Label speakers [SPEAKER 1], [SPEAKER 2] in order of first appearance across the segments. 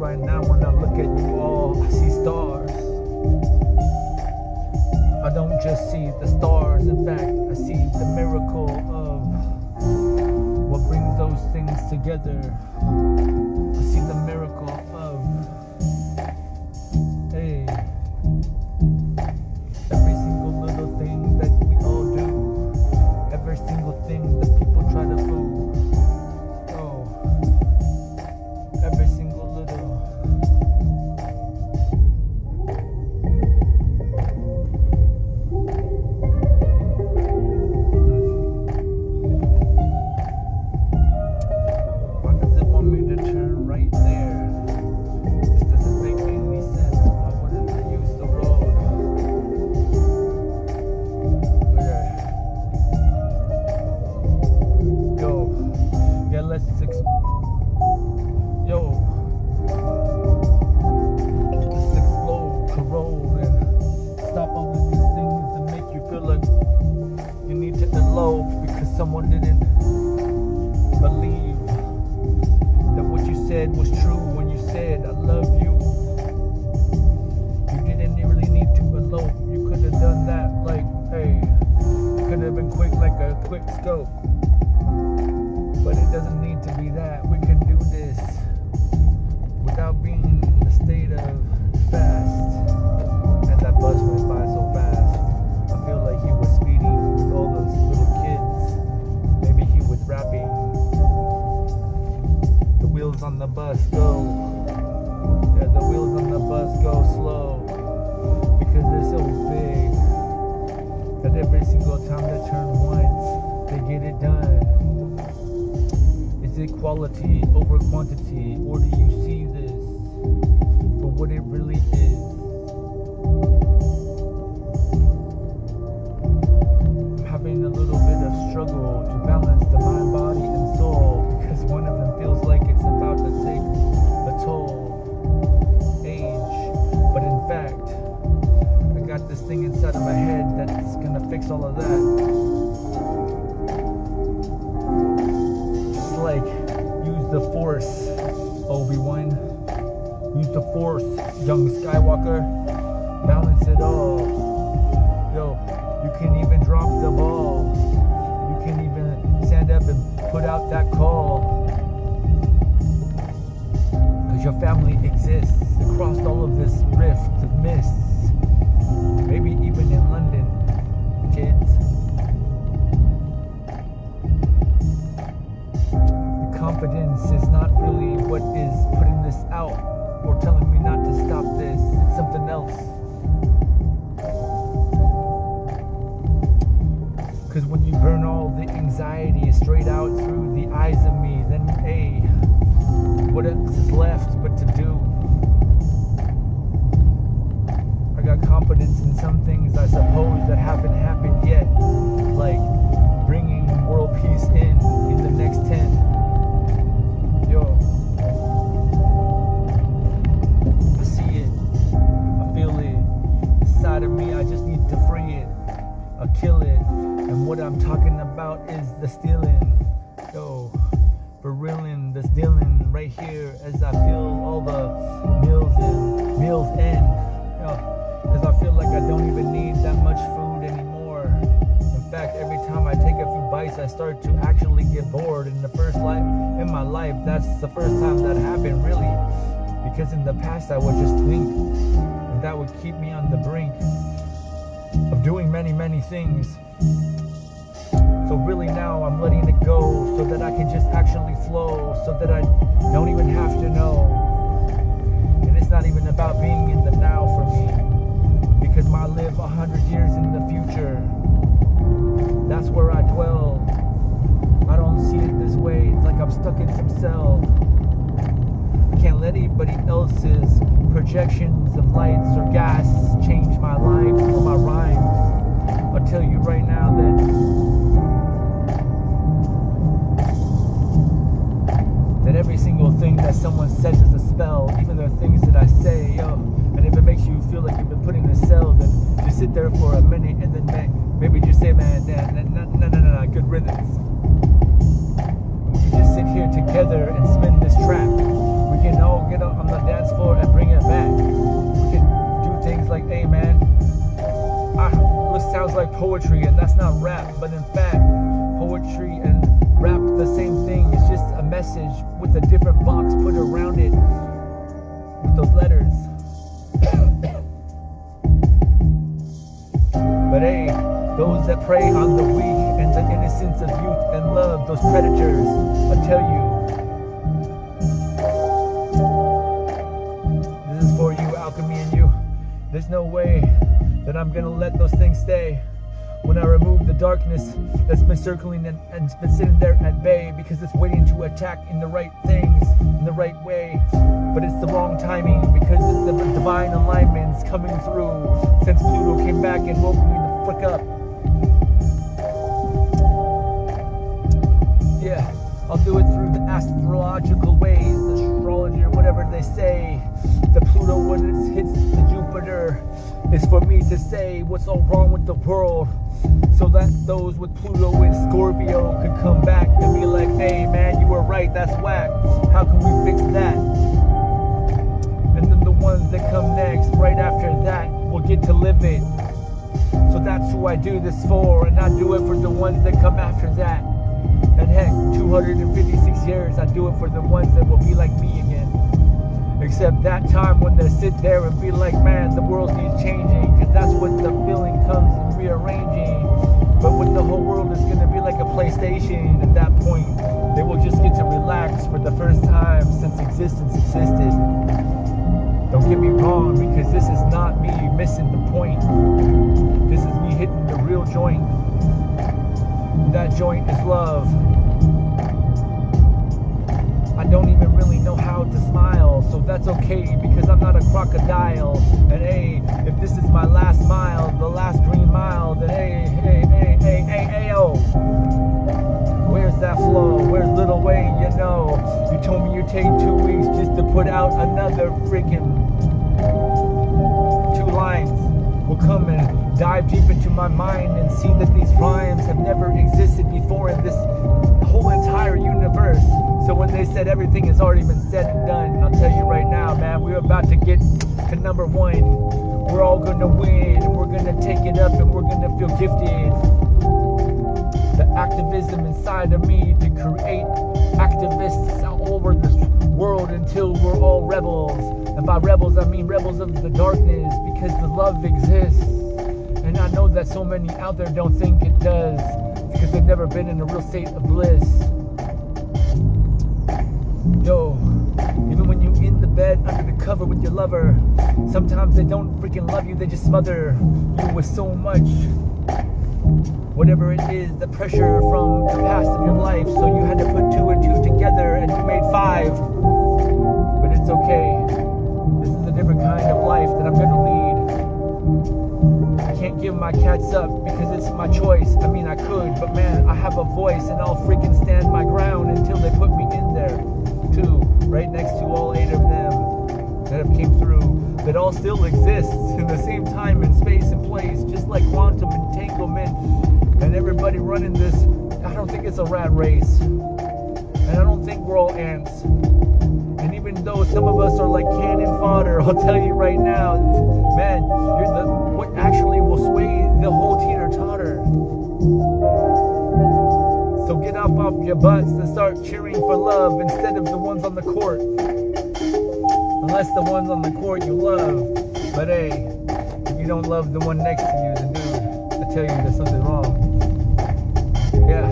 [SPEAKER 1] right now when I look at you all, I see stars. I don't just see the stars, in fact, I see the miracle of what brings those things together. I see the miracle of, hey, every single little thing that we all do, every single thing that people try to fool. Oh, every single little. Why does it want me to turn right there? This doesn't make any sense. Why wouldn't I use the road? Okay. Yo, yeah, let's let's explode, corrode, and stop all of these things that make you feel like you need to elope because someone didn't believe that what you said was true when you said I love you. You didn't really need to elope. You could have done that like, hey, could have been quick like a quick scope. But it doesn't need to be that. We can do this without being in a state of fast. And that bus went by so fast. I feel like he was speeding with all those little kids. Maybe he was rapping. The wheels on the bus go. Yeah, the wheels on the bus go slow. Because they're so big that every single time they turn once, they get it done. Is it quality over quantity, or do you see this for what it really is? I'm having a little bit of struggle to balance the mind, body, and soul because one of them feels like it's about to take a toll. Age, but in fact, I got this thing inside of my head that's gonna fix all of that. Like, use the force, Obi-Wan. Use the force, young Skywalker. Balance it all. Yo, you can even drop the ball. You can even stand up and put out that call. Cause your family exists across all of this rift of mists. Maybe even in London, kids. Confidence is not really what is putting this out or telling me not to stop this. It's something else. Because when you burn all the anxiety straight out through the eyes of me, then hey, what else is left but to do? I got confidence in some things I suppose that haven't happened yet, like bringing world peace in the next 10. Yo, I see it, I feel it, inside of me, I just need to free it, I'll kill it, and what I'm talking about is the stealing, yo, for reeling, the stealing right here, as I feel all the meals end, yo, because I feel like I don't even need that much food anymore. In fact, every time I take a few bites, I start to actually get bored. In the first life, in my life, that's the first time that happened, really. Because in the past, I would just think, and that would keep me on the brink of doing many, many things. So really now, I'm letting it go so that I can just actually flow, so that I don't even have to know. And it's not even about being in the now for me, because I live 100 years in the future. That's where I dwell. I don't see it this way. It's like I'm stuck in some cell. I can't let anybody else's projections of lights or gas change my life or my rhymes. I'll tell you right now that every single thing that someone says is a spell, even the things that I say, yo. And if it makes you feel like you've been put in a cell, then just sit there for a minute and then maybe just say, man, no, good riddance. We can just sit here together and spin this track. We can all get on the dance poetry, and that's not rap, but in fact, poetry and rap the same thing. It's just a message with a different box put around it with those letters. But hey, those that prey on the weak and the innocence of youth and love, those predators, I tell you, this is for you, Alchemy and you. There's no way that I'm gonna let those things stay when I remove the darkness that's been circling and it's been sitting there at bay because it's waiting to attack in the right things, in the right way. But it's the wrong timing because it's the divine alignments coming through since Pluto came back and woke me the frick up. Yeah, I'll do it through the astrological ways, the astrology or whatever they say. The Pluto when it hits the Jupiter is for me to say what's all wrong with the world, so that those with Pluto and Scorpio could come back and be like, hey man, you were right, that's whack. How can we fix that? And then the ones that come next, right after that, will get to live it. So that's who I do this for, and I do it for the ones that come after that. And heck, 256 years, I do it for the ones that will be like me again. Except that time when they sit there and be like, man, the world needs changing, because that's what the feeling comes and rearranging. But when the whole world is going to be like a PlayStation, at that point, they will just get to relax for the first time since existence existed. Don't get me wrong, because this is not me missing the point. This is me hitting the real joint. That joint is love. I don't even really know how to smile, so that's okay because I'm not a crocodile. And hey, if this is my last mile, the last green mile, then hey, oh. Where's that flow? Where's Little Wayne? You know, you told me you'd take 2 weeks just to put out another freaking 2 lines. Will come and dive deep into my mind and see that these rhymes have never existed before in this whole entire universe. So when they said everything has already been said and done, I'll tell you right now, man, we're about to get to number 1. We're all gonna win, and we're gonna take it up, and we're gonna feel gifted. The activism inside of me to create activists all over this world until we're all rebels. And by rebels, I mean rebels of the darkness, because the love exists. And I know that so many out there don't think it does, because they've never been in a real state of bliss. Yo, even when you're in the bed under the cover with your lover, sometimes they don't freaking love you, they just smother you with so much, whatever it is, the pressure from the past of your life. So you had to put 2 and 2 together and you made 5. But it's okay. This is a different kind of life that I'm gonna lead. I can't give my cats up because it's my choice. I mean, I could, but man, I have a voice and I'll freaking stand my ground until they put me in there too, right next to all 8 of them that have came through, that all still exists in the same time and space and place, just like quantum entanglement. And everybody running this, I don't think it's a rat race, and I don't think we're all ants. And even though some of us are like cannon fodder, I'll tell you right now, man, you're the what actually will sway the whole teeter-totter. So get off your butts and start cheering for love instead of the ones on the court. Unless the ones on the court you love. But hey, if you don't love the one next to you, then dude, I tell you there's something wrong. Yeah,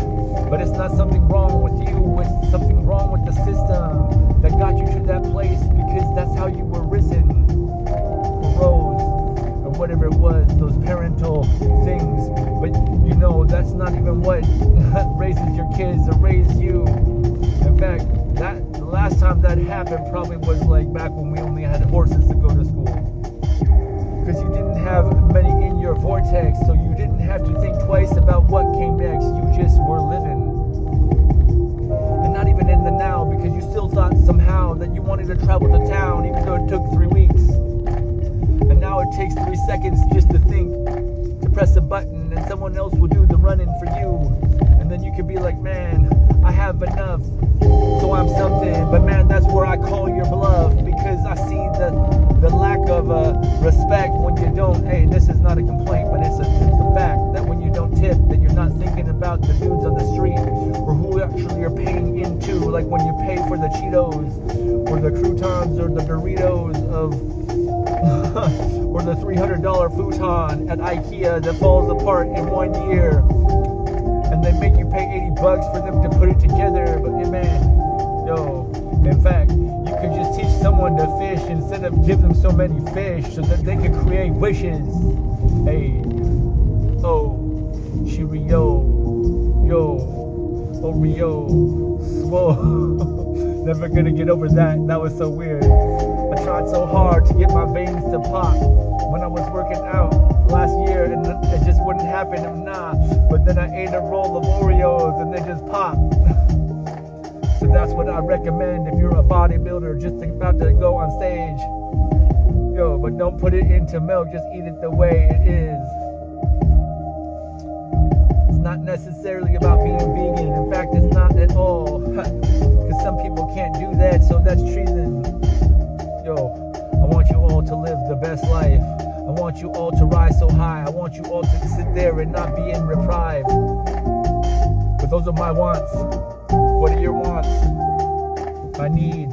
[SPEAKER 1] but it's not something wrong with you, it's something wrong with the system that got you to that place, because that's how you were risen, or rose, or whatever it was, those parental things. But you know, that's not even what raises your kids or raise you. In fact, the last time that happened probably was like back when we only had horses to go to school. Because you didn't have many in your vortex, so you didn't have to think twice about what came next. You just were living. And not even in the now, because you still thought somehow that you wanted to travel to town, even though it took 3 weeks. And now it takes 3 seconds just to think, to press a button, and someone else will do the running for you. And then you can be like, man, I have enough, so I'm something. But man, that's where I call your bluff, because I see the lack of respect when you don't. Hey, this is not a complaint, but it's a fact that when crayons or the Doritos of or the $300 futon at IKEA that falls apart in 1 year, and they make you pay $80 for them to put it together. But man, yo, in fact, you could just teach someone to fish instead of give them so many fish so that they could create wishes. Hey, oh, Cheerio, yo, Oreo, swole. Never gonna get over that. That was so weird. I tried so hard to get my veins to pop when I was working out last year, and it just wouldn't happen. Nah, but then I ate a roll of Oreos and they just popped. So that's what I recommend if you're a bodybuilder just about to go on stage. Yo, but don't put it into milk. Just eat it the way it is. It's not necessarily about being vegan. In fact, it's not at all. Because some people can't do that, so that's treason. Yo, I want you all to live the best life. I want you all to rise so high. I want you all to sit there and not be in reprieve. But those are my wants. What are your wants? My need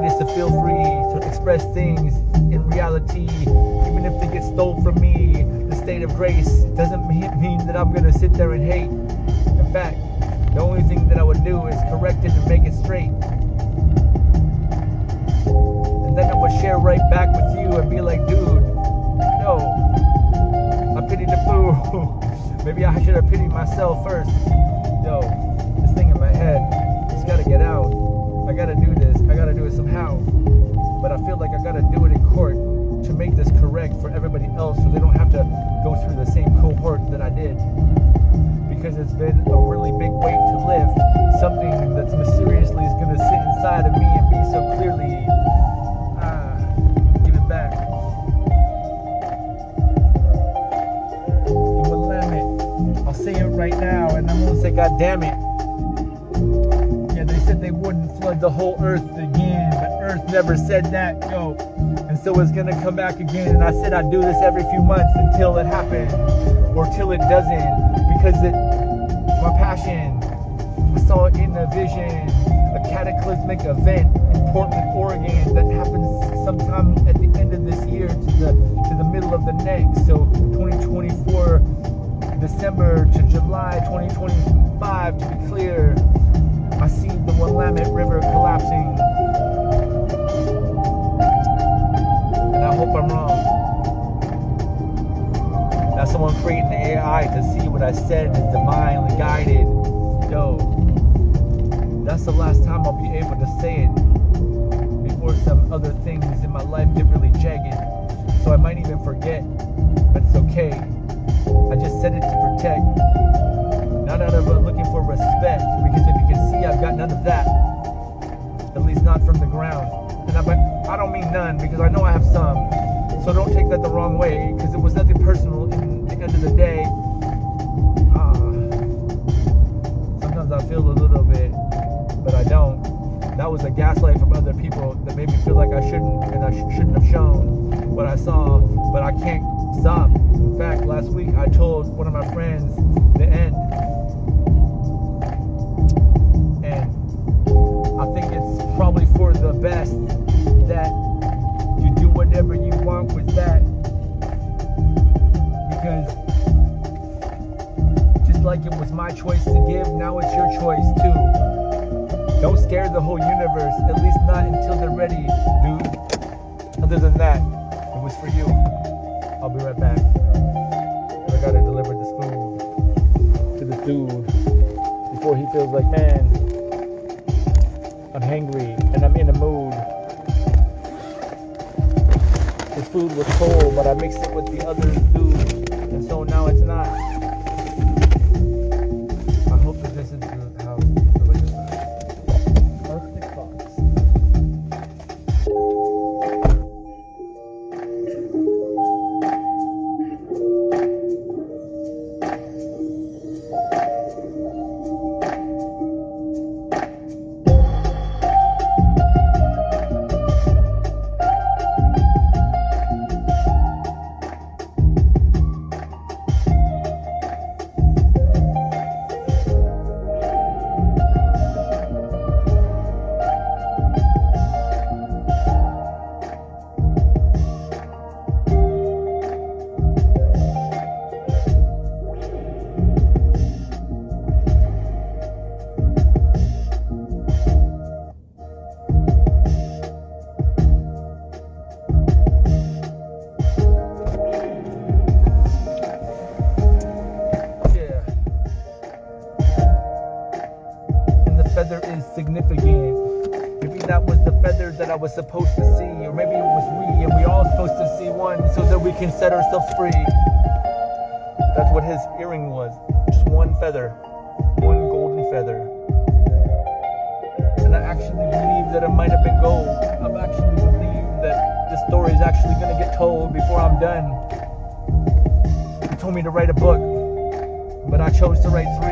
[SPEAKER 1] is to feel free to express things in reality, even if they get stole from me. The state of grace doesn't mean that I'm gonna sit there and hate. In fact, the only thing that I would do is correct it and make it straight. And then I would share right back with you and be like, dude, yo, I pity the fool. Maybe I should have pitied myself first. Yo, this thing in my head, it's gotta get out. I gotta do this. I gotta do it somehow. But I feel like I gotta do it in court to make this correct for everybody else so they don't have to go through the same cohort that I did. Because it's been a really big weight to lift. Something that's mysteriously is gonna sit inside of me and be so clearly, give it back. The Willamette. I'll say it right now and I'm gonna say, God damn it. Yeah, they said they wouldn't flood the whole earth again, but Earth never said that, yo. And so it's gonna come back again. And I said I'd do this every few months until it happens, or till it doesn't, because it's my passion. I saw it in a vision, a cataclysmic event in Portland, Oregon, that happens sometime at the end of this year to the middle of the next. So 2024, December to July 2025, to be clear. I see the Willamette River collapsing, and I hope I'm wrong. Now someone creating the AI to see what I said is divinely guided. Yo, that's the last time I'll be able to say it before some other things in my life get really jagged. So I might even forget, but it's okay. I just said it to protect. Not out of looking for respect, because if you can see, I've got none of that. At least not from the ground. And I don't mean none, because I know I have some. So don't take that the wrong way, because it was nothing personal in the end of the day. Sometimes I feel a little bit, but I don't. That was a gaslight from other people that made me feel like I shouldn't, and I shouldn't have shown what I saw, but I can't stop. In fact, last week I told one of my friends the end. I think it's probably for the best that you do whatever you want with that, because just like it was my choice to give, now it's your choice too. Don't scare the whole universe, at least not until they're ready, dude. Other than that, it was for you. I'll be right back. I gotta deliver this food to this dude before he feels like, man, I'm hangry and I'm in a mood. This food was cold, but I mixed it with the other food, and so now it's not. I hope that this is how it's really is. Arctic Fox. was supposed to see, or maybe it was we, and we all supposed to see one, so that we can set ourselves free. That's what his earring was. Just one feather. One golden feather. And I actually believe that it might have been gold. I actually believe that this story is actually going to get told before I'm done. He told me to write a book, but I chose to write 3.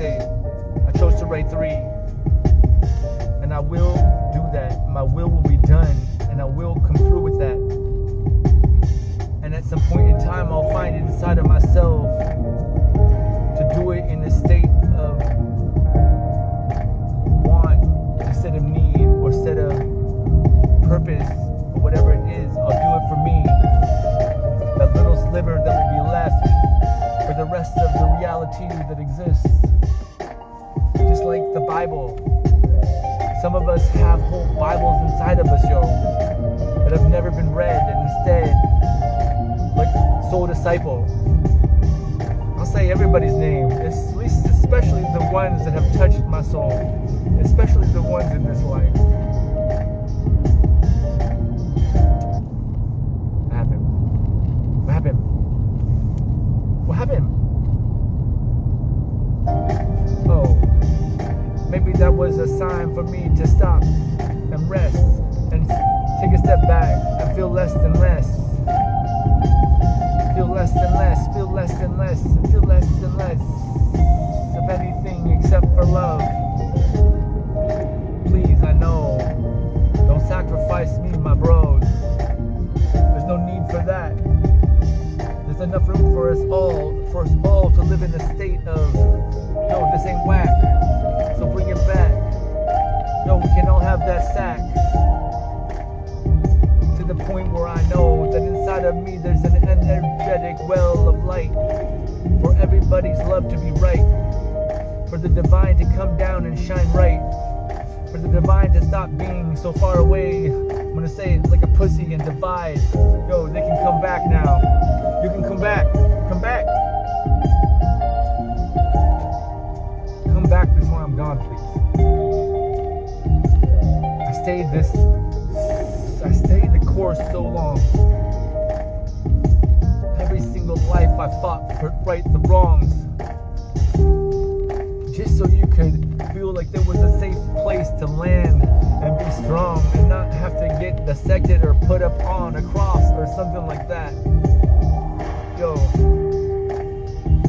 [SPEAKER 1] Hey, I chose to write 3. And I will do that. My will be done, and I will come through with that. And at some point in time, I'll find it inside of myself to do it in a state of want instead of need, or instead of purpose, or whatever it is. I'll do it for me. That little sliver that will be left for the rest of the reality that exists. Just like the Bible. Some of us have whole Bibles inside of us, yo, that have never been read, and instead, like Soul Disciple, I'll say everybody's name, at least especially the ones that have touched my soul, especially the ones in this life. What happened? What happened? What happened? Oh, maybe that was a sign for me to stop and rest and take a step back and feel less than less. Feel less than less, feel less than less, feel less than less of anything except for love. Please, I know, don't sacrifice me, my bros. There's no need for that. There's enough room for us all to live in a state of, yo, this ain't whack, so bring it back. Yo, we can all have that sack. To the point where I know that inside of me there's an energetic well of light for everybody's love to be right, for the divine to come down and shine right, for the divine to stop being so far away. I'm gonna say it like a pussy and divide. Yo, they can come back now. You can come back. Come back. Come back before I'm gone, please. I stayed the course so long. Every single life I fought to right the wrongs, just so you could feel like there was a safe place to land and be strong and not have to get dissected or put up on a cross or something like that. Yo,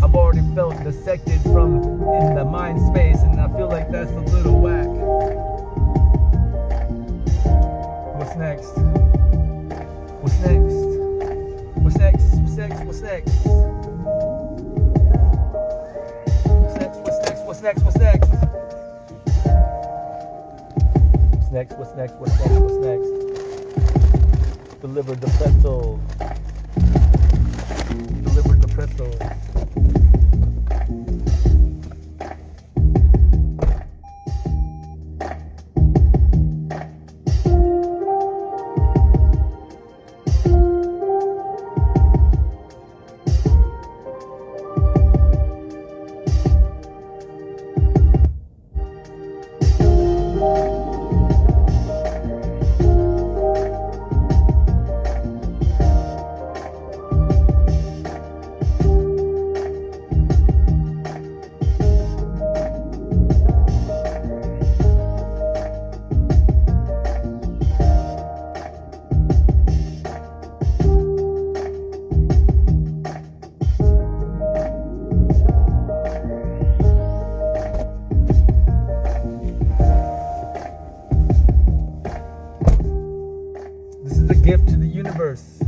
[SPEAKER 1] I've already felt dissected from in the mind space, and I feel like that's a little whack. What's next? What's next? What's next? What's next? What's next? What's next? What's next? What's next? What's next? What's next? What's next? Deliver the pretzel. Deliver the pretzel. Gift to the universe,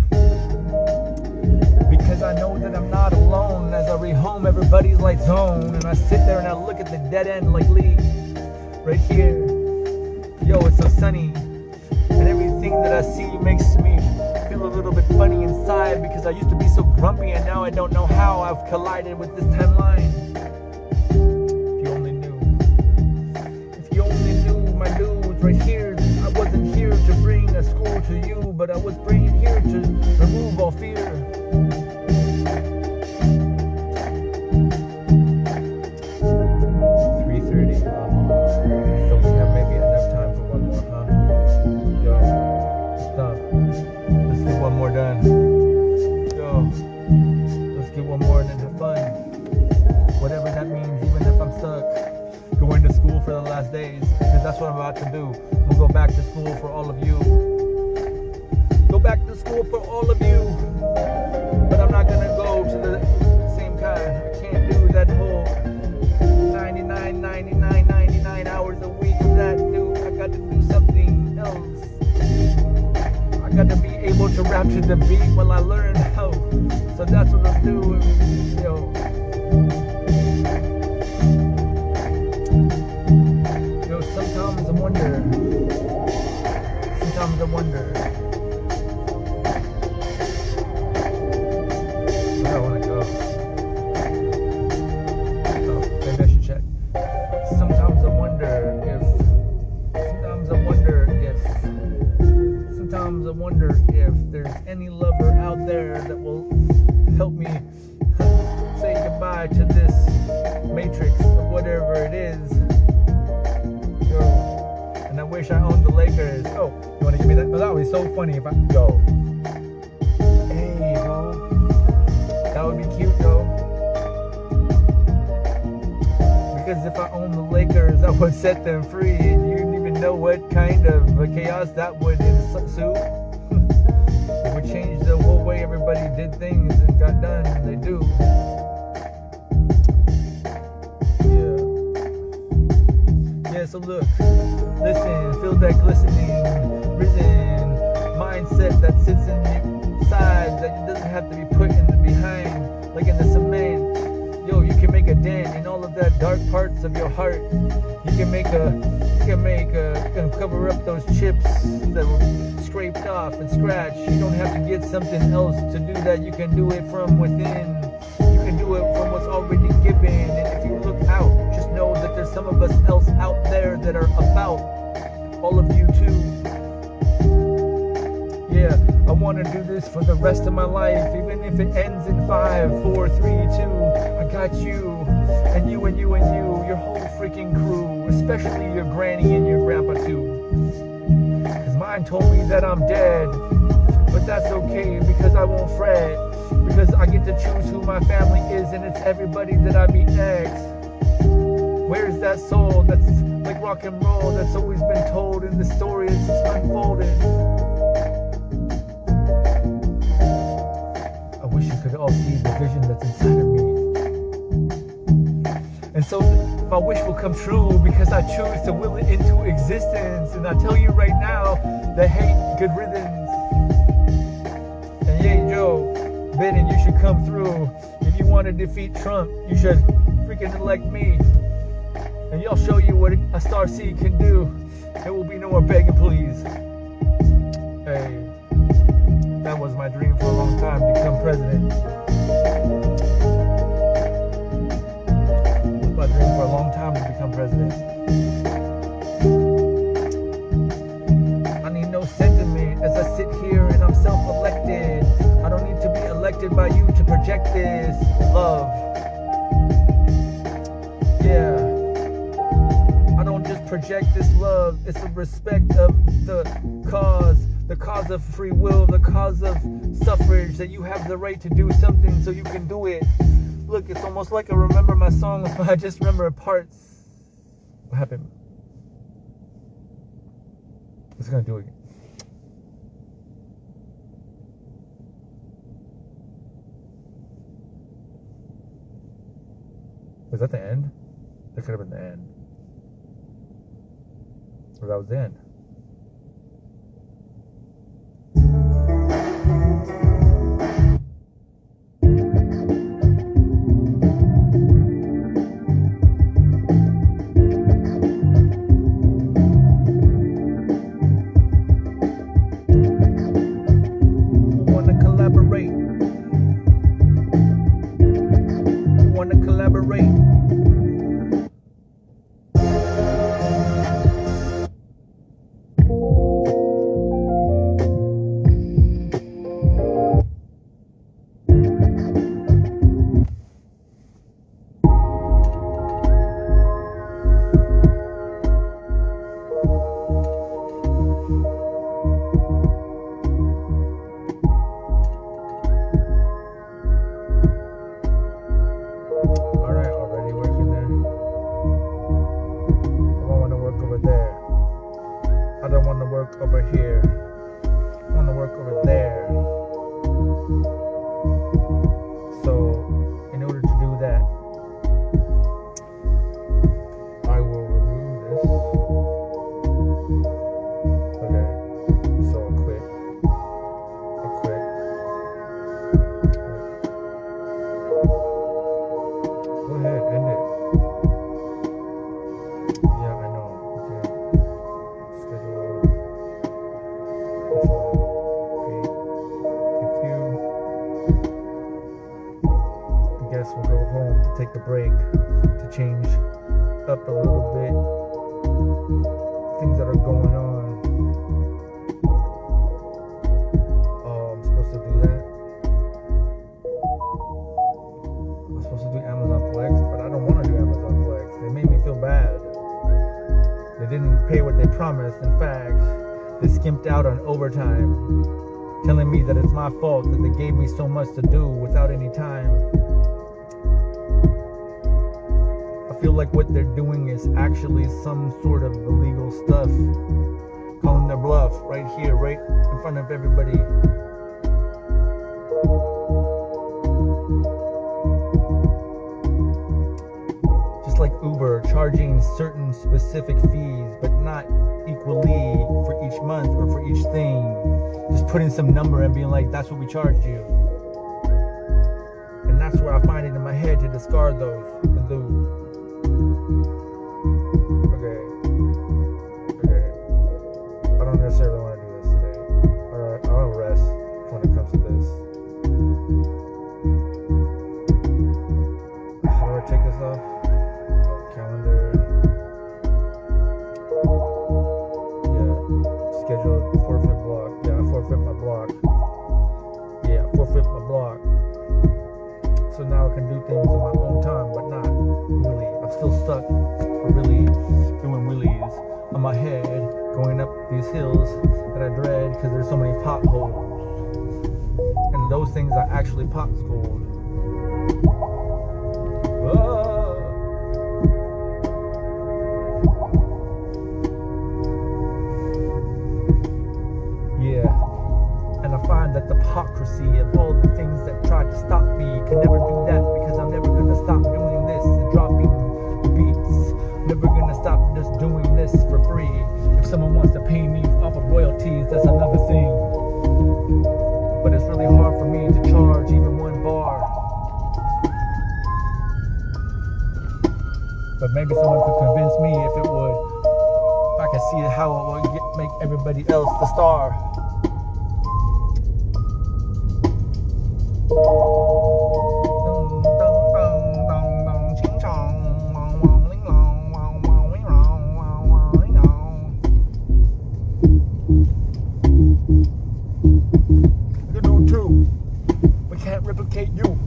[SPEAKER 1] because I know that I'm not alone as I rehome everybody's light zone, and I sit there and I look at the dead end like Lee right here. Yo, it's so sunny, and everything that I see makes me feel a little bit funny inside, because I used to be so grumpy and now I don't know how I've collided with this timeline. If you only knew. If you only knew, my dudes right here, I wasn't here to bring a school to you, but I was bringing here to remove all fear. 3:30. So we have maybe enough time. that's what I'm about to do. I'm gonna go back to school for all of you. Go back to school for all of you. But I'm not gonna go to the same kind. I can't do that whole 99 hours a week of that, dude. I got to do something else. I got to be able to rap to the beat while I learn how. So that's what I'm doing, yo. Yo, sometimes I wonder. Where I want to go. Oh, maybe I should check. Sometimes I wonder if there's any lover out there that will help me say goodbye to this matrix of whatever it is. Yo, and I wish I owned the Lakers. Oh, you want to give me that? Oh, that would be so funny if I go. Hey, bro. That would be cute, though. Because if I owned the Lakers, I would set them free. And you didn't even know what kind of chaos that would ensue. It would change the whole way everybody did things and got done, and they do. Yeah, so look, listen, feel that glistening, risen mindset that sits inside, that it doesn't have to be put in the behind, like in the cement. Yo, you can make a dent in all of that dark parts of your heart. You can cover up those chips that were scraped off and scratched. You don't have to get something else to do that. You can do it from within. You can do it from what's already given. And if you look out, just know that there's some of us else out there that are about all of you too. Yeah, I want to do this for the rest of my life, even if it ends in 5, 4, 3, 2. I got you, and you, and you, and you, your whole freaking crew, especially your granny and your grandpa too. Cause mine told me that I'm dead, but that's okay because I won't fret, because I get to choose who my family is, and it's everybody that I meet next. Where's that soul that's like rock and roll, that's always been told in the story that's just unfolded? I wish you could all see the vision that's inside of me. And so my wish will come true because I choose to will it into existence. And I tell you right now that hate, good riddance. And yeah, Joe Biden, you should come through. If you want to defeat Trump, you should freaking elect me. And y'all show you what a star seed can do. There will be no more begging, please. Hey, that was my dream for a long time, to become president. It was my dream for a long time to become president. I need no sentiment as I sit here and I'm self-elected. I don't need to be elected by you to project this love. Yeah. I don't just project this love, it's a respect of the cause of free will, the cause of suffrage, that you have the right to do something so you can do it. Look, it's almost like I remember my songs, but I just remember parts. What happened? It's gonna do it again. Was that the end? That could have been the end. Or that was the end. over here. I want to work over there. So, in order to do that, I will remove this. Okay, so I'll quit. Go ahead, end it. Yeah, I know. Okay. Schedule this one. Great. Thank you. I guess we'll go home to take a break to change up a little bit. Things that are going on. Oh, I'm supposed to do that. I'm supposed to do Amazon Flex, but I don't want to do Amazon Flex. They made me feel bad. They didn't pay what they promised. In fact, they skimped out on overtime, telling me that it's my fault that they gave me so much to do without any time. I feel like what they're doing is actually some sort of illegal stuff. Calling their bluff right here, right in front of everybody. Just like Uber, charging certain specific fees, but not equally for each month or for each thing. Just putting some number and being like, that's what we charged you. And that's where I find it in my head to discard those. Okay. I don't necessarily want to do this today. Alright, I'll rest when it comes to this. How do I take this off? Oh, calendar. Yeah. Scheduled forfeit block. Yeah, I forfeit my block. So now I can do things in my own time, but not really. I'm still stuck for really doing wheelies on my head, going up these hills that I dread because there's so many potholes. And those things are actually potholes. Yeah. And I find that the hypocrisy of all the things that tried to stop me can never do that, because I'm never gonna stop doing this and dropping the beats. Never gonna stop just doing this for free. If someone wants to pay me off of royalties, that's another thing. But it's really hard for me to charge even one bar. But maybe someone could convince me if it would. If I could see how it would make everybody else the star. You do too. We can't replicate you.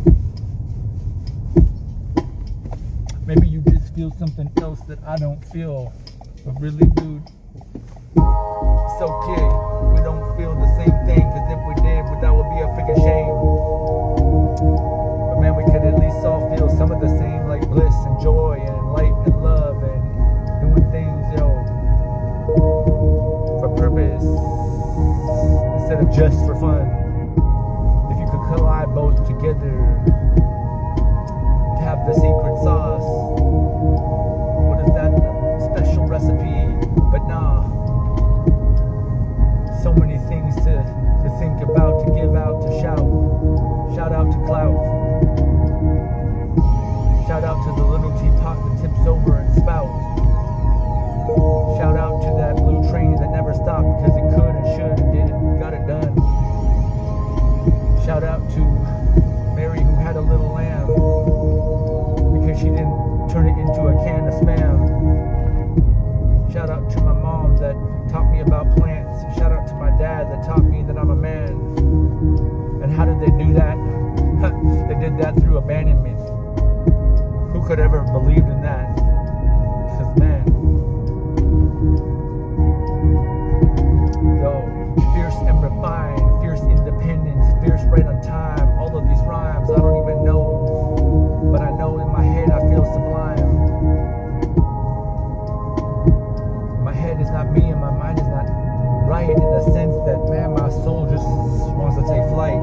[SPEAKER 1] Maybe you just feel something else that I don't feel. But really, dude, it's okay. We don't feel the same thing, because if we did, that would be a freaking shame. But man, we could at least all feel some of the same, like bliss and joy and light and love and doing things, for purpose instead of just for fun. If you could collide both together, you'd have the secret sauce. What is that special recipe? But nah, so many things to think about, to give out, to shout. Shout out to Clout. Shout out to the little teapot that tips over and spouts. Shout out to that blue train that never stopped because it could and should and did it, got it done. Shout out to Mary who had a little lamb because she didn't turn it into a can of spam. Shout out to my mom that taught me about plants. Shout out to my dad that taught me that I'm a man. And how did they do that? They did that through abandonment. Who could ever have believed in that? Because man, fierce and refined, fierce independence, fierce right on time. All of these rhymes I don't even know, but I know in my head I feel sublime. My head is not me and my mind is not right. the sense that, man, my soul just wants to take flight.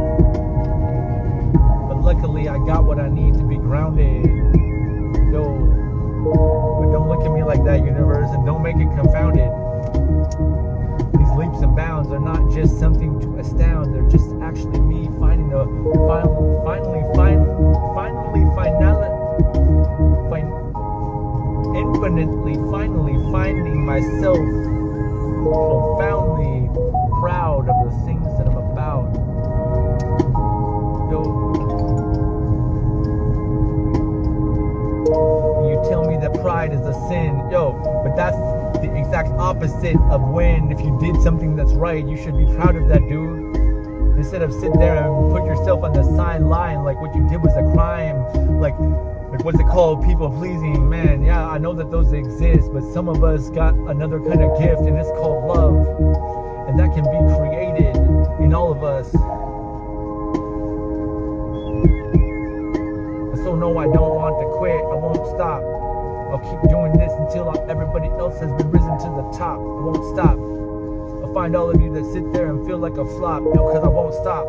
[SPEAKER 1] But luckily, I got what I need to be grounded. Yo, but don't look at me like that, universe, and don't make it confounded. These leaps and bounds are not just something to astound. They're just actually me finding a finally finding myself profoundly proud of the things that I'm about. Yo, you tell me that pride is a sin. Yo, but that's the exact opposite of when, if you did something that's right, you should be proud of that, dude. Instead of sit there and put yourself on the sideline like what you did was a crime, like what's it called, people pleasing. Man, yeah, I know that those exist, but some of us got another kind of gift, and it's called love, and that can be created in all of us. So no, I don't want to quit. I won't stop. I'll keep doing this until everybody else has been risen to the top. I won't stop. I'll find all of you that sit there and feel like a flop, because I won't stop.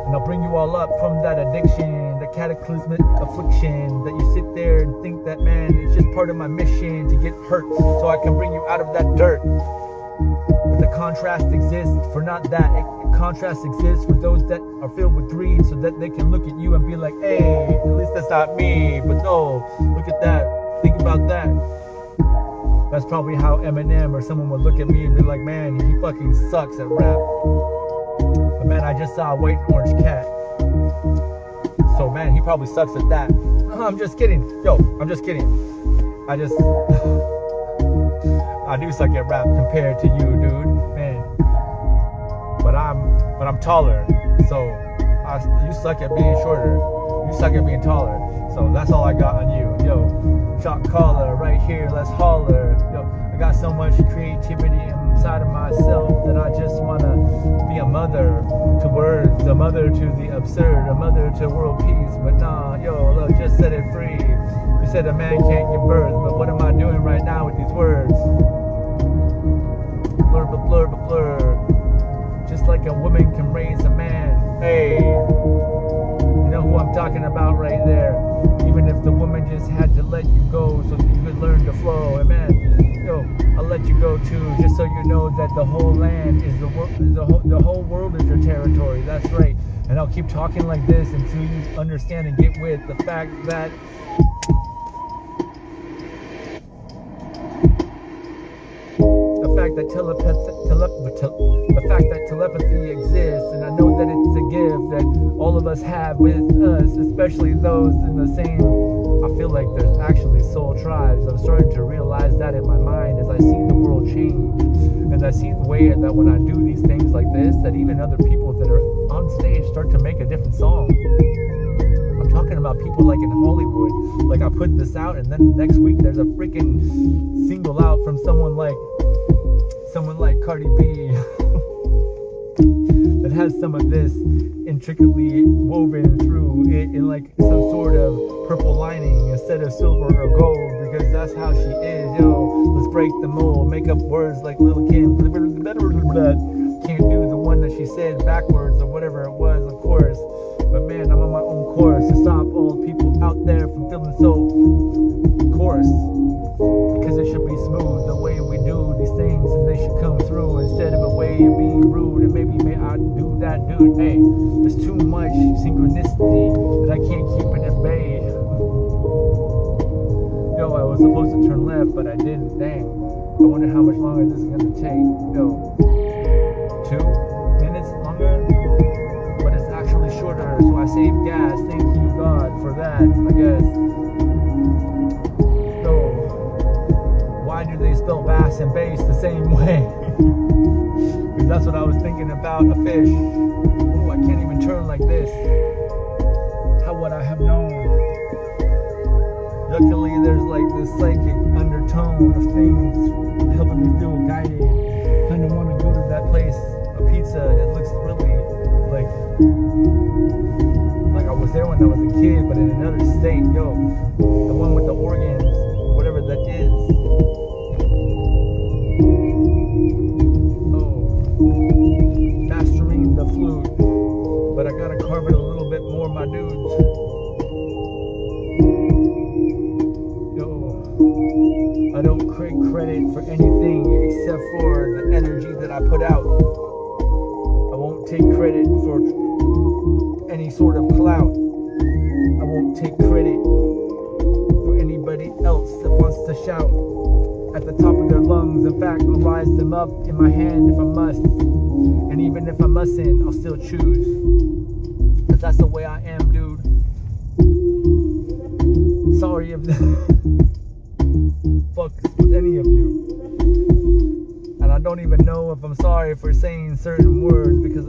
[SPEAKER 1] And I'll bring you all up from that addiction, the cataclysmic affliction, that you sit there and think that, man, it's just part of my mission to get hurt so I can bring you out of that dirt. But the contrast exists for not that. Contrast exists for those that are filled with greed, so that they can look at you and be like, hey, at least that's not me. But no, look at that. Think about that. That's probably how Eminem or someone would look at me and be like, man, he fucking sucks at rap. But man, I just saw a white and orange cat. So man, he probably sucks at that. No, I'm just kidding. Yo, I'm just kidding. I do suck at rap compared to you, dude. Man. But I'm taller. So you suck at being shorter. You suck at being taller. So that's all I got on you. Yo, shot caller right here, let's holler. Yo, I got so much creativity inside of myself that I just wanna be a mother to words, a mother to the absurd, a mother to world peace. But nah, yo, look, just set it free. You said a man can't give birth, but what am I doing right now with these words? Blur, blur, blur, blur. Just like a woman can raise a man. Hey, you know who I'm talking about right there. Even if the woman just had to let you go so that you could learn to flow. And man, yo, I'll let you go too, just so you know that the whole land is the whole world is your territory. That's right. And I'll keep talking like this until you understand and get with the fact that telepathy exists, and I know that it's a gift that all of us have with us, especially those in the same. I feel like there's actually soul tribes. I'm starting to realize that in my mind as I see the world change, and I see the way that when I do these things like this, that even other people that are on stage start to make a different song. I'm talking about people like in Hollywood. Like I put this out, and then next week there's a freaking single out from someone like Cardi B that has some of this intricately woven through it in like some sort of purple lining instead of silver or gold, because that's how she is. Yo, let's break the mold, make up words like Lil' Kim. Can't do the one that she said backwards or whatever it was, of course. But man, I'm on my own course to stop all people out there from feeling so coarse, because it should be smooth the way we do these things, and they should come through instead of a way of being rude. And maybe may I do that, dude. Hey, there's too much synchronicity that I can't keep it at bay. Yo, I was supposed to turn left, but I didn't. Dang. I wonder how much longer this is gonna take. Yo, 2 minutes longer, but it's actually shorter, so I saved gas. Thank you, God, for that, I guess. Why do they spell bass and bass the same way? Because that's what I was thinking about a fish. Oh, I can't even turn like this. How would I have known? Luckily, there's like this psychic undertone of things helping me feel guided. Kind of want to go to that place, a pizza. It looks really like I was there when I was a kid, but in another state. Yo, the one with the organs, whatever that is. I put out. I won't take credit for any sort of clout. I won't take credit for anybody else that wants to shout at the top of their lungs. In fact, I'll rise them up in my hand if I must. And even if I mustn't, I'll still choose. Cause that's the way I am, dude. Sorry if fuck with any of you. And I don't even know if I'm sorry for saying certain words, because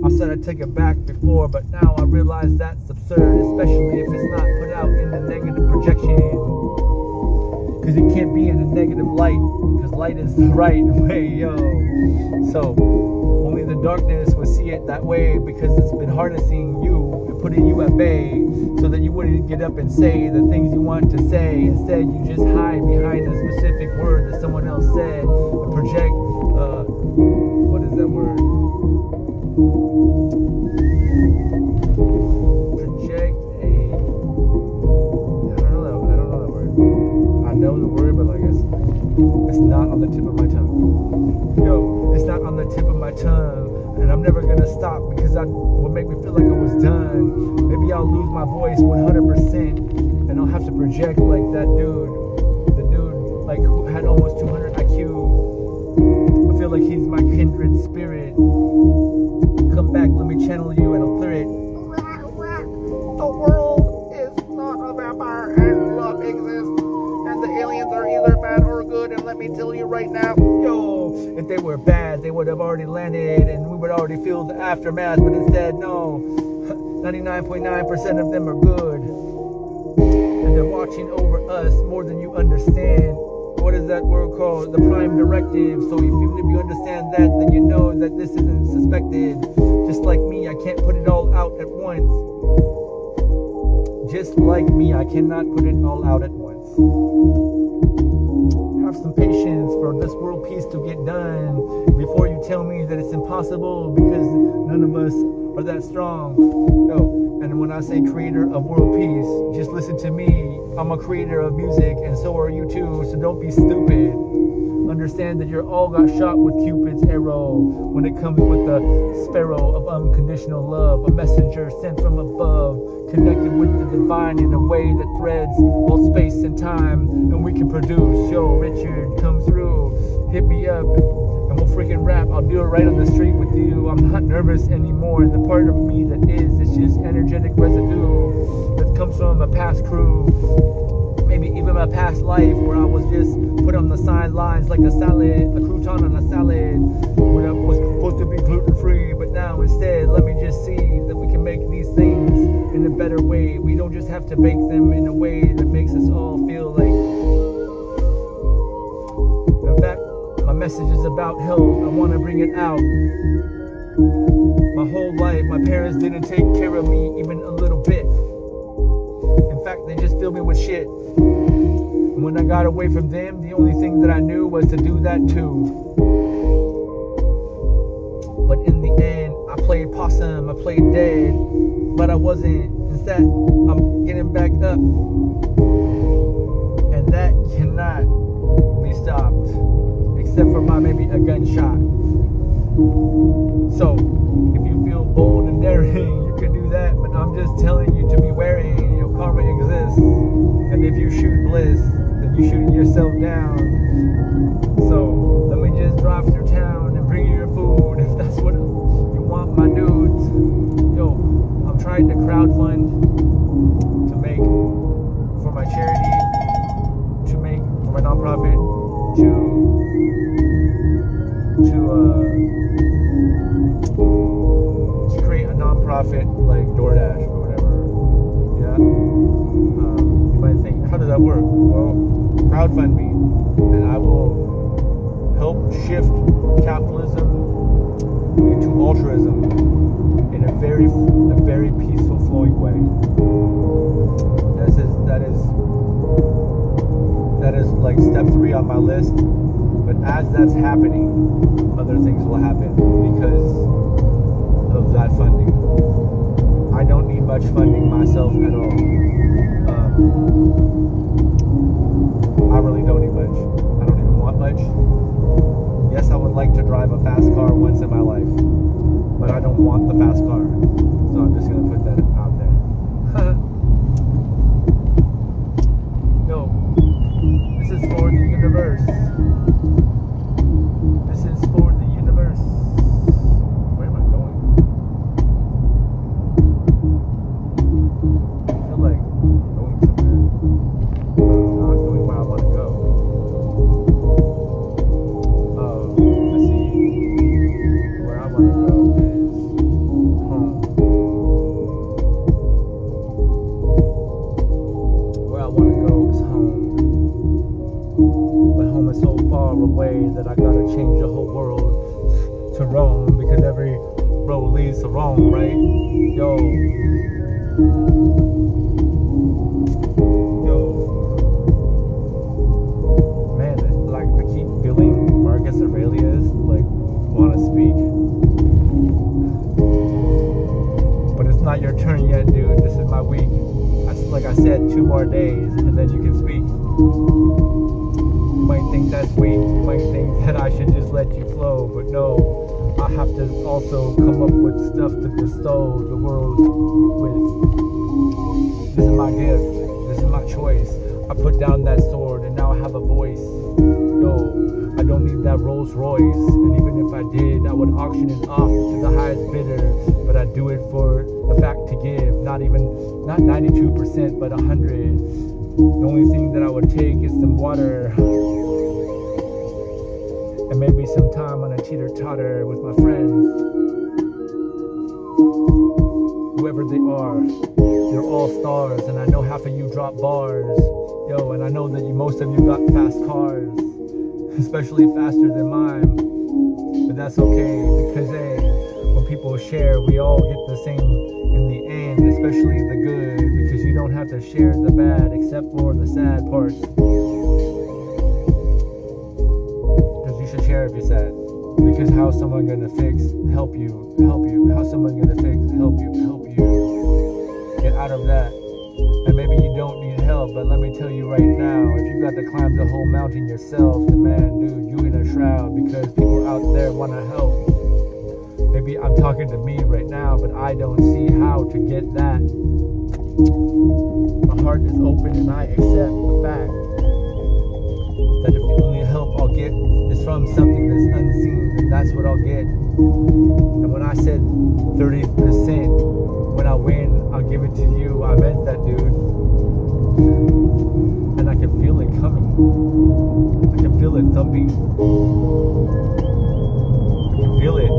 [SPEAKER 1] I said I'd take it back before, but now I realize that's absurd, especially if it's not put out in the negative projection. Because it can't be in a negative light, because light is the right way, yo. So only the darkness will see it that way, because it's been harnessing you and putting you at bay, so that you wouldn't get up and say the things you want to say. Instead, you just hide behind a specific word that someone else said and project, what is that word? Project a, I don't know that word. I know the word, but like it's not on the tip of my tongue. Yo, it's not on the tip of my tongue, and I'm never gonna stop, because that would make me feel like I was done. Maybe I'll lose my voice 100%, and I'll have to project like that dude, the dude like who had almost 200 IQ. I feel like he's my kindred spirit. Come back, let me channel you, and I'll clear it.
[SPEAKER 2] The world is not a vampire, and love exists, and the aliens are either bad or good. And let me tell you right now,
[SPEAKER 1] Yo, if they were bad, they would have already landed, and we would already feel the aftermath. But instead, no, 99.9% of them are good, and they're watching over us more than you understand. What is that word called? The prime directive. So even if you understand that, then you know that this isn't suspected. Just like me, I can't put it all out at once. Just like me, I cannot put it all out at once. Have some patience for this world peace to get done before you tell me that it's impossible, because none of us are that strong. Yo, and when I say creator of world peace, just listen to me. I'm a creator of music, and so are you too, so don't be stupid. Understand that you're all got shot with Cupid's arrow when it comes with the sparrow of unconditional love, a messenger sent from above, connected with the divine in a way that threads all space and time, and we can produce. Yo, Richard, come through, hit me up, and we'll freaking rap. I'll do it right on the street with you. I'm not nervous anymore, and the part of me that is, it's just energetic residue that comes from a past crew, maybe even my past life, where I was just put on the sidelines like a salad, a crouton on a salad, when I was supposed to be gluten-free. But now instead, let me just see that we can make these things in a better way. We don't just have to bake them in a way that makes us all feel like, in fact, my message is about health. I want to bring it out. My whole life, my parents didn't take care of me even a little bit. In fact, they just filled me with shit. And when I got away from them, the only thing that I knew was to do that too. But in the end, I played possum, I played dead, but I wasn't. Instead, I'm getting back up. And that cannot be stopped, except for by maybe a gunshot. So, if you feel bold and daring, you can do that, but I'm just telling you to be wary. Your karma exists, and if you shoot bliss, then you shooting yourself down. So, let me just drive through town and bring you your food, if that's what you want, my dudes. Yo, I'm trying to crowdfund to make for my charity, to make for my nonprofit, to create a nonprofit like DoorDash or whatever. Yeah. You might think, how does that work? Well, crowdfund me, and I will help shift capitalism into altruism in a very peaceful, flowing way. That is like step 3 on my list. But as that's happening, other things will happen because of that funding. I don't need much funding myself at all. I really don't need much. I don't even want much. Yes, I would like to drive a fast car once in my life, but I don't want the fast car. So I'm just gonna put that out there. Yo, this is for the universe. This is for the universe. Where am I going? I feel like going somewhere. Not going where I want to go. Let's see. Where I want to go is home. Where I want to go is home. But home is so far away that I gotta change the whole world to Rome, because every road leads to Rome, right? Yo. Man, like I keep feeling Marcus Aurelius like want to speak, but it's not your turn yet, dude. This is my week. Like I said, 2 more days and then you can speak. You might think that's weak. You might think that I should just let you flow, but no, I have to also come up with stuff to bestow the world with. This is my gift. This is my choice. I put down that sword and now I have a voice. Yo, I don't need that Rolls Royce, and even if I did, I would auction it off to the highest bidder. But I do it for the fact to give, not 92%, but 100. The only thing that I would take is some water and maybe some time on a teeter-totter with my friends. Whoever they are, they're all stars, and I know half of you drop bars. Yo, and I know that most of you got fast cars, especially faster than mine. But that's okay, because hey, when people share, we all get the same in the end, especially the good, because you don't have to share the bad except for the sad parts. Because you should share if you're sad. Because how's someone gonna help you? How's someone gonna help you? Get out of that. And maybe you don't need help, but let me tell you right now, if you got to climb the whole mountain yourself, then man, dude, you in a shroud, because people out there wanna help. Maybe I'm talking to me right now, but I don't see how to get that. My heart is open and I accept the fact that if the only help I'll get is from something that's unseen, then that's what I'll get. And when I said 30%, when I win, I'll give it to you, I meant that, dude. And I can feel it coming. I can feel it thumping. I can feel it.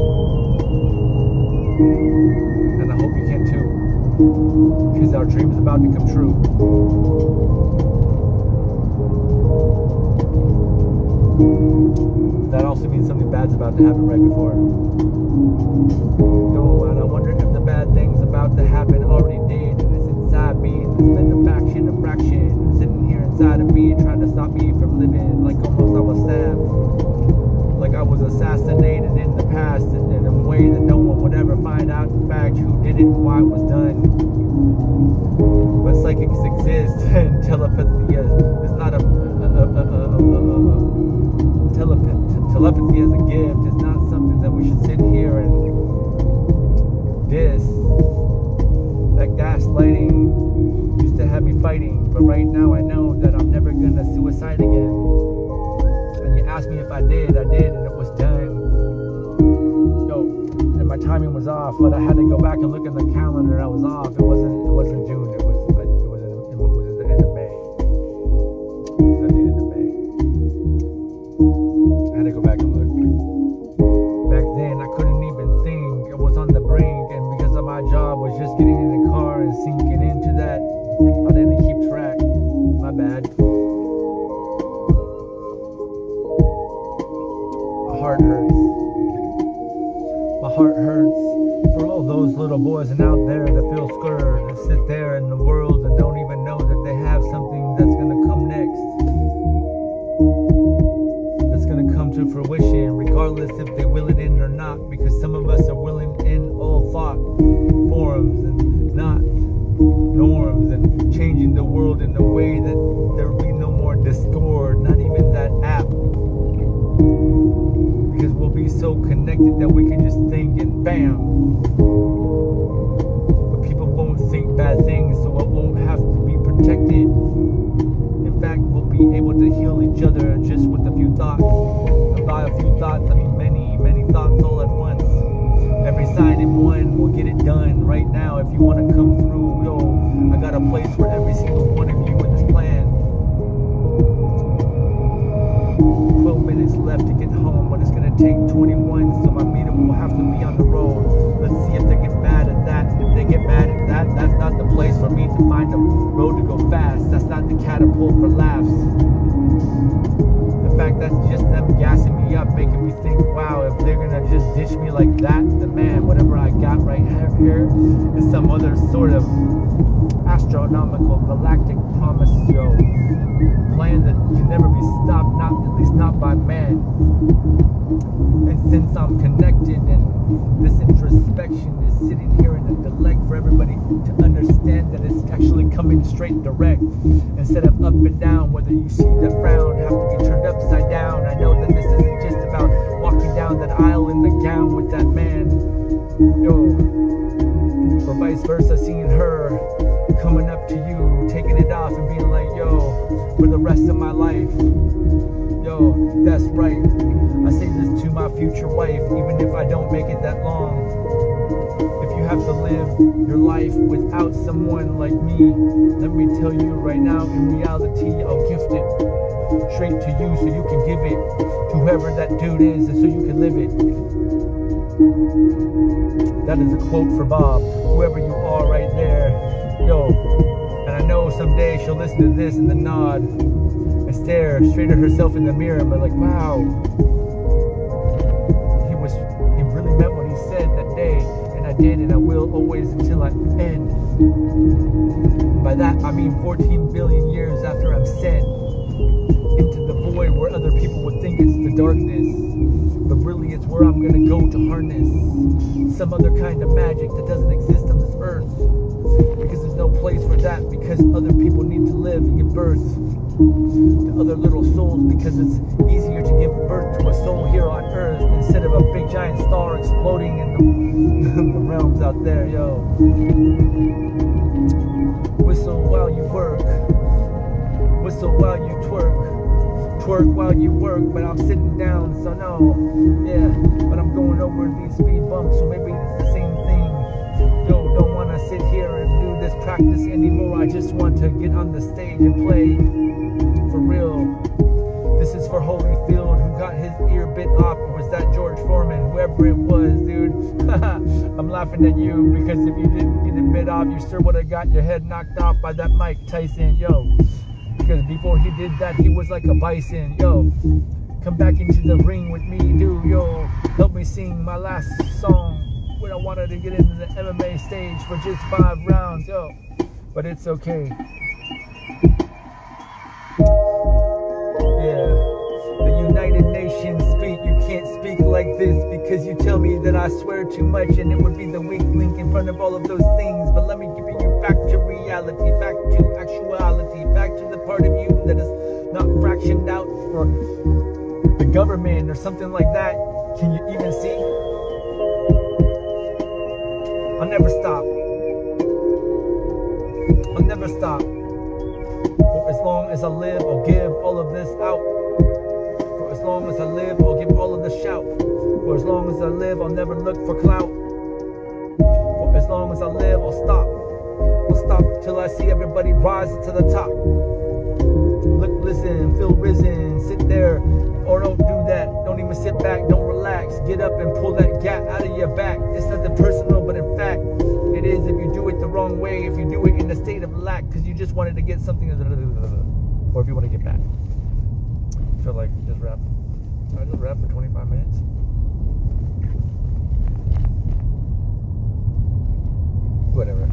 [SPEAKER 1] And I hope you can too, because our dream is about to come true. That also means something bad's about to happen right before. Yo, and I wonder if the bad thing's about to happen already did, and it's inside me, and it's been a fraction, sitting here inside of me, trying to stop me from living like almost I was stabbed. Like I was assassinated in the past, in a way that no one would ever find out in fact who did it and why it was done. But psychics exist, and telepathy is not telepathy as a gift is not something that we should sit here and diss. That gaslighting used to have me fighting, but right now I know that I'm never gonna suicide again. And you asked me if I did, and it was done. Yo, and my timing was off, but I had to go back and look at the calendar. I was off. It wasn't June. It was the end of May. The end of May. I had to go back and look. Back then, I couldn't even think. I was on the brink, and because of my job was just getting in the car and sinking into that, I didn't keep track. My bad. My heart hurts. My heart hurts for all those little boys and out there that feel scared and sit there in the world and don't even know that they have something that's gonna come next. That's gonna come to fruition, regardless if they will it in or not, because some of us are willing in all thought forms and not norms, and changing the world in a way that there will be no more discord, not even that app, because we'll be so connected that we can just think and bam. But people won't think bad things, so it won't have to be protected. In fact, we'll be able to heal each other just with a few thoughts. And by a few thoughts, I mean many, many thoughts all at once. Every side in one will get it done right now. If you want to come through, yo, I got a place for every single one of you in this plan. 12 minutes left to get home, but it's going to take 21, so my meter will have to be on the road. Let's see if they get mad at that. If they get mad at that, that's not the place for me to find a road to go fast. That's not the catapult for laughs. In fact, that's just them gassing me up, making me think, wow, if they're gonna just ditch me like that, then man, whatever I got right here is some other sort of astronomical galactic promise, yo, plan that can never be stopped, not at least not by man. And since I'm connected and this introspection is sitting here in a delect for everybody to understand that it's actually coming straight direct instead of up and down, whether you see the frown have to be turned upside down. I know that this isn't just about walking down that aisle in the gown with that man, yo, or vice versa, seeing her coming up to you, taking it off and being like, yo, for the rest of my life, yo, that's right. I say this to my future wife, even if I don't make it that long. If you have to live your life without someone like me, let me tell you right now, in reality, I'll gift it straight to you so you can give it to whoever that dude is and so you can live it. That is a quote for Bob, whoever you are right there, yo. And I know someday she'll listen to this and then nod and stare straight at herself in the mirror and be like, wow, he really meant what he said that day, and I did, and I will always until I end. By that I mean 14 billion years after I'm sent into the void where other people would think it's the darkness, but really it's where I'm gonna go to harness some other kind of magic that doesn't exist on this earth, because there's no place for that, because other people need to live and give birth to other little souls, because it's easier to give birth to a soul here on earth instead of a big giant star exploding in the realms out there, yo. Whistle while you work, whistle while you twerk while you work, but I'm sitting down, so no, yeah, but I'm going over these speed bumps, so maybe it's the same thing. Yo, don't want to sit here and do this practice anymore. I just want to get on the stage and play for real. This is for Holyfield, who got his ear bit off, or was that George Foreman, whoever it was, dude. I'm laughing at you, because if you didn't get it bit off, you sure would have got your head knocked off by that Mike Tyson, yo. Because before he did that, he was like a bison, yo. Come back into the ring with me, dude, yo. Help me sing my last song when I wanted to get into the MMA stage for just 5 rounds, yo. But it's okay. Yeah. The United Nations speak. You can't speak like this because you tell me that I swear too much and it would be the weak link in front of all of those things. But let me give you back to reality, back to actuality, back to the part of you that is not fractioned out for the government or something like that. Can you even see? I'll never stop. I'll never stop. For as long as I live, I'll give all of this out. For as long as I live, I'll give all of the shout. For as long as I live, I'll never look for clout. For as long as I live, I'll stop. I'll stop till I see everybody rise to the top. Look, listen, feel risen, sit there, or don't do that. Don't even sit back, don't relax. Get up and pull that gap out of your back. It's nothing personal, but in fact, it is if you do it the wrong way, if you do it in a state of lack, because you just wanted to get something, or if you want to get back. I feel like just rap. I just rap for 25 minutes. Whatever.